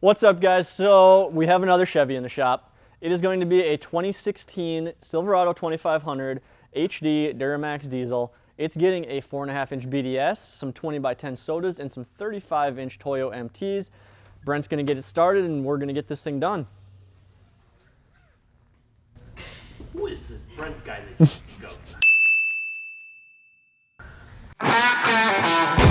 What's up, guys? So we have another Chevy in the shop. It is going to be a 2016 Silverado 2500 HD Duramax diesel. It's getting a 4.5-inch BDS, some 20x10 SOTAs, and some 35-inch Toyo MTs. Brent's going to get it started, and we're going to get this thing done. Who is this Brent guy that you go?